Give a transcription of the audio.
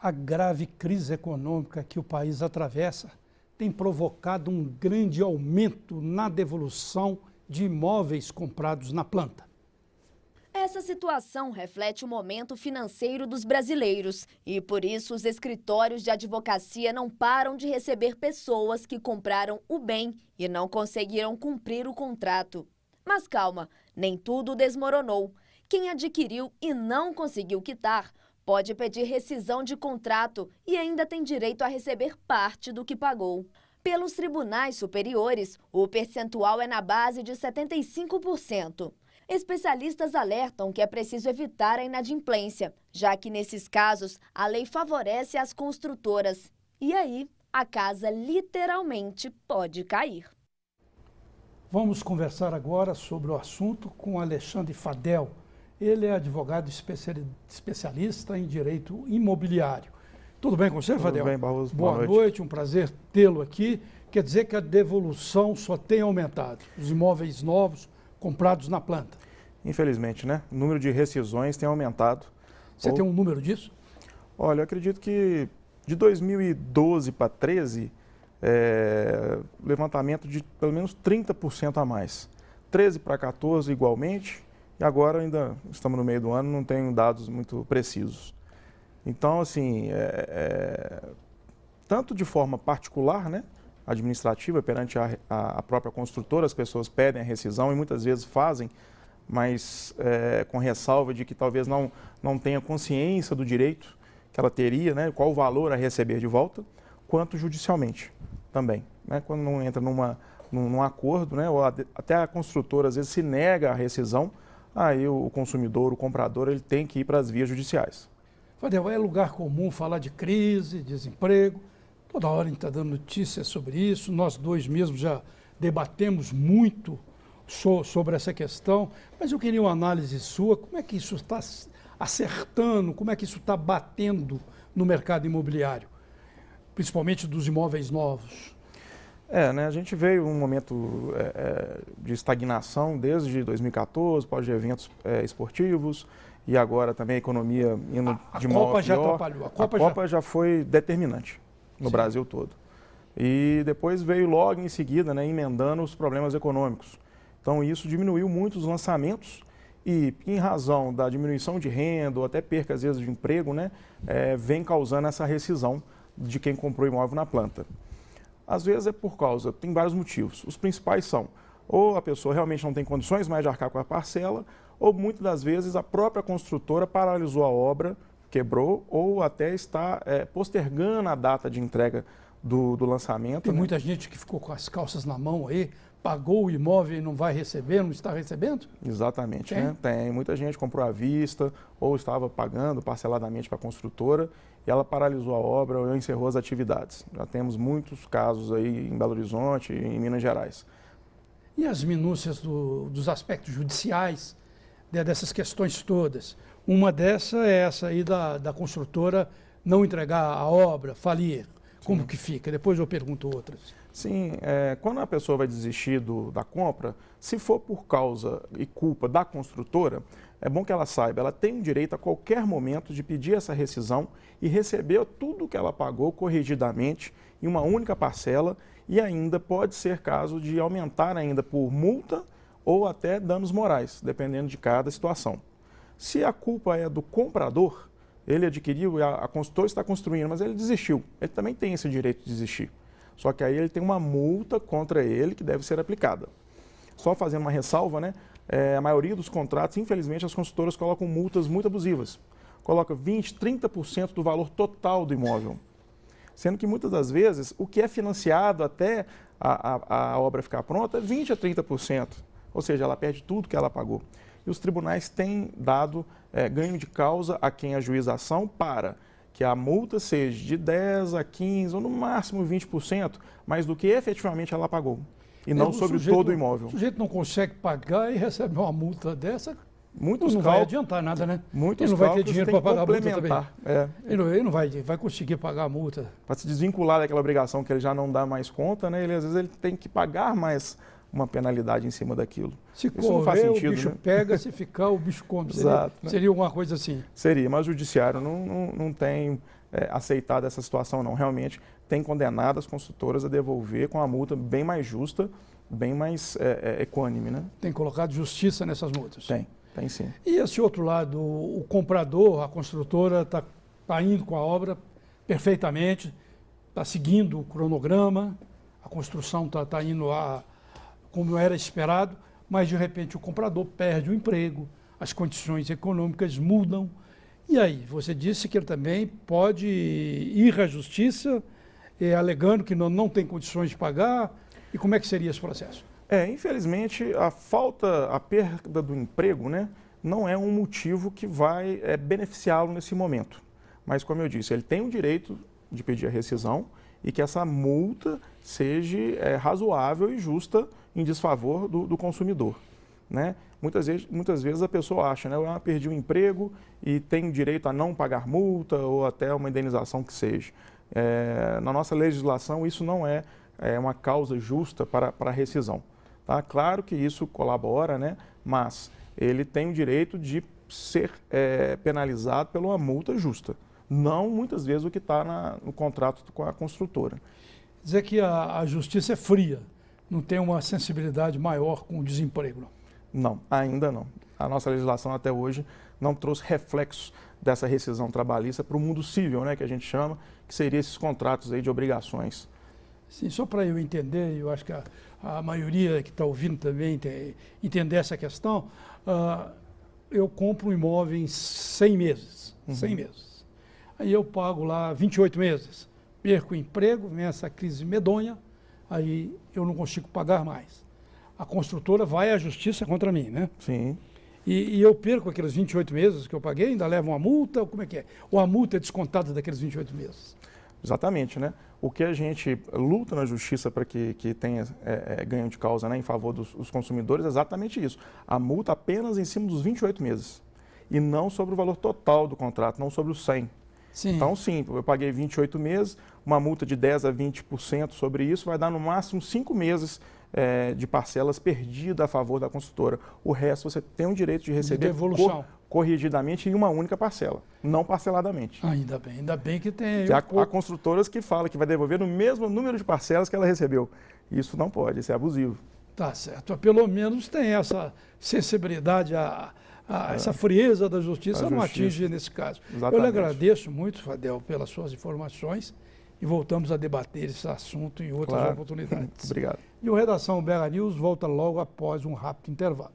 A grave crise econômica que o país atravessa tem provocado um grande aumento na devolução de imóveis comprados na planta. Essa situação reflete o momento financeiro dos brasileiros e, por isso, os escritórios de advocacia não param de receber pessoas que compraram o bem e não conseguiram cumprir o contrato. Mas calma, nem tudo desmoronou. Quem adquiriu e não conseguiu quitar pode pedir rescisão de contrato e ainda tem direito a receber parte do que pagou. Pelos tribunais superiores, o percentual é na base de 75%. Especialistas alertam que é preciso evitar a inadimplência, já que nesses casos a lei favorece as construtoras. E aí, a casa literalmente pode cair. Vamos conversar agora sobre o assunto com Alexandre Fadel. Ele é advogado especialista em direito imobiliário. Tudo bem com você, Fadel? Tudo bem, Barroso. Boa noite, um prazer tê-lo aqui. Quer dizer que a devolução só tem aumentado, os imóveis novos comprados na planta. Infelizmente, né? O número de rescisões tem aumentado. Você tem um número disso? Olha, eu acredito que de 2012 para 2013, levantamento de pelo menos 30% a mais. 13 para 14 igualmente, e agora ainda estamos no meio do ano, não tenho dados muito precisos. Então, assim, tanto de forma particular, né? Administrativa, perante a própria construtora, as pessoas pedem a rescisão e muitas vezes fazem, mas com ressalva de que talvez não tenha consciência do direito que ela teria, né, qual o valor a receber de volta, quanto judicialmente também. Né, quando não entra num acordo, né, ou até a construtora às vezes se nega a rescisão, aí o consumidor, o comprador, ele tem que ir para as vias judiciais. Fadel, é lugar comum falar de crise, desemprego. Toda hora a gente está dando notícias sobre isso, nós dois mesmos já debatemos muito sobre essa questão, mas eu queria uma análise sua, como é que isso está acertando, como é que isso está batendo no mercado imobiliário, principalmente dos imóveis novos? Né, a gente veio um momento de estagnação desde 2014, pós-eventos esportivos, e agora também a economia indo de mal a pior. Já atrapalhou. A Copa já foi determinante no Sim. Brasil todo. E depois veio logo em seguida, né, emendando os problemas econômicos. Então isso diminuiu muito os lançamentos e, em razão da diminuição de renda ou até perca, às vezes, de emprego, né, vem causando essa rescisão de quem comprou imóvel na planta. Às vezes tem vários motivos. Os principais são, ou a pessoa realmente não tem condições mais de arcar com a parcela, ou muitas das vezes a própria construtora paralisou a obra, quebrou, ou até está postergando a data de entrega do lançamento. Tem muita gente que ficou com as calças na mão aí, pagou o imóvel e não vai receber, não está recebendo? Exatamente, né? Tem muita gente que comprou à vista ou estava pagando parceladamente para a construtora e ela paralisou a obra ou encerrou as atividades. Já temos muitos casos aí em Belo Horizonte e em Minas Gerais. E as minúcias dos aspectos judiciais dessas questões todas? Uma dessa é essa aí da construtora não entregar a obra, falir. Como que fica? Depois eu pergunto outras. Sim, quando a pessoa vai desistir da compra, se for por causa e culpa da construtora, é bom que ela saiba, ela tem o direito a qualquer momento de pedir essa rescisão e receber tudo que ela pagou corrigidamente em uma única parcela e ainda pode ser caso de aumentar ainda por multa ou até danos morais, dependendo de cada situação. Se a culpa é do comprador, ele adquiriu, a construtora está construindo, mas ele desistiu. Ele também tem esse direito de desistir. Só que aí ele tem uma multa contra ele que deve ser aplicada. Só fazendo uma ressalva, né? A maioria dos contratos, infelizmente, as construtoras colocam multas muito abusivas. Coloca 20%, 30% do valor total do imóvel. Sendo que muitas das vezes o que é financiado até a obra ficar pronta é 20% a 30%. Ou seja, ela perde tudo que ela pagou. E os tribunais têm dado ganho de causa a quem ajuiza a ação para que a multa seja de 10% a 15% ou no máximo 20%, mais do que efetivamente ela pagou. E não sobre todo o imóvel. O sujeito não consegue pagar e recebe uma multa dessa, muitos não vai adiantar nada, né? Muitos ele não vai ter dinheiro para pagar a multa também. Ele não vai conseguir pagar a multa. Para se desvincular daquela obrigação que ele já não dá mais conta, né? Às vezes ele tem que pagar mais uma penalidade em cima daquilo. Se Isso não faz correr, sentido, o bicho né? pega, se ficar, o bicho come. Exato, né? Seria alguma coisa assim. Seria, mas o judiciário não tem aceitado essa situação, não. Realmente tem condenado as construtoras a devolver com a multa bem mais justa, bem mais equânime, né? Tem colocado justiça nessas multas. Tem sim. E esse outro lado, o comprador, a construtora está indo com a obra perfeitamente, está seguindo o cronograma, a construção está indo como era esperado, mas de repente o comprador perde o emprego, as condições econômicas mudam. E aí, você disse que ele também pode ir à justiça alegando que não tem condições de pagar. E como é que seria esse processo? Infelizmente, a perda do emprego, né, não é um motivo que vai beneficiá-lo nesse momento. Mas, como eu disse, ele tem o direito de pedir a rescisão e que essa multa seja razoável e justa em desfavor do consumidor, né? Muitas vezes a pessoa acha, né, eu perdi o emprego e tenho direito a não pagar multa ou até uma indenização que seja. Na nossa legislação, isso não é uma causa justa para a rescisão. Tá? Claro que isso colabora, né? Mas ele tem o direito de ser penalizado por uma multa justa. Não, muitas vezes, o que está no contrato com a construtora. Dizer que a justiça é fria, não tem uma sensibilidade maior com o desemprego. Não, ainda não. A nossa legislação até hoje não trouxe reflexos dessa rescisão trabalhista para o mundo civil, né, que a gente chama, que seriam esses contratos aí de obrigações. Sim, só para eu entender, eu acho que a maioria que está ouvindo também entender essa questão, eu compro um imóvel em 100 meses, 100 meses. Aí eu pago lá 28 meses, perco o emprego, vem essa crise medonha, aí eu não consigo pagar mais. A construtora vai à justiça contra mim, né? Sim. E eu perco aqueles 28 meses que eu paguei, ainda levo uma multa, ou como é que é? Ou a multa é descontada daqueles 28 meses? Exatamente, né? O que a gente luta na justiça para que tenha ganho de causa, né, em favor dos consumidores é exatamente isso. A multa apenas em cima dos 28 meses e não sobre o valor total do contrato, não sobre os 100. Sim. Então, sim, eu paguei 28 meses, uma multa de 10% a 20% sobre isso vai dar no máximo 5 meses de parcelas perdidas a favor da construtora. O resto você tem o direito de receber devolução. Corrigidamente em uma única parcela, não parceladamente. Ainda bem que tem. Há construtoras que falam que vai devolver no mesmo número de parcelas que ela recebeu. Isso não pode, isso é abusivo. Tá certo. Pelo menos tem essa sensibilidade, essa frieza da justiça não atinge nesse caso. Exatamente. Eu lhe agradeço muito, Fadel, pelas suas informações e voltamos a debater esse assunto em outras oportunidades. Muito obrigado. E o Redação BH News volta logo após um rápido intervalo.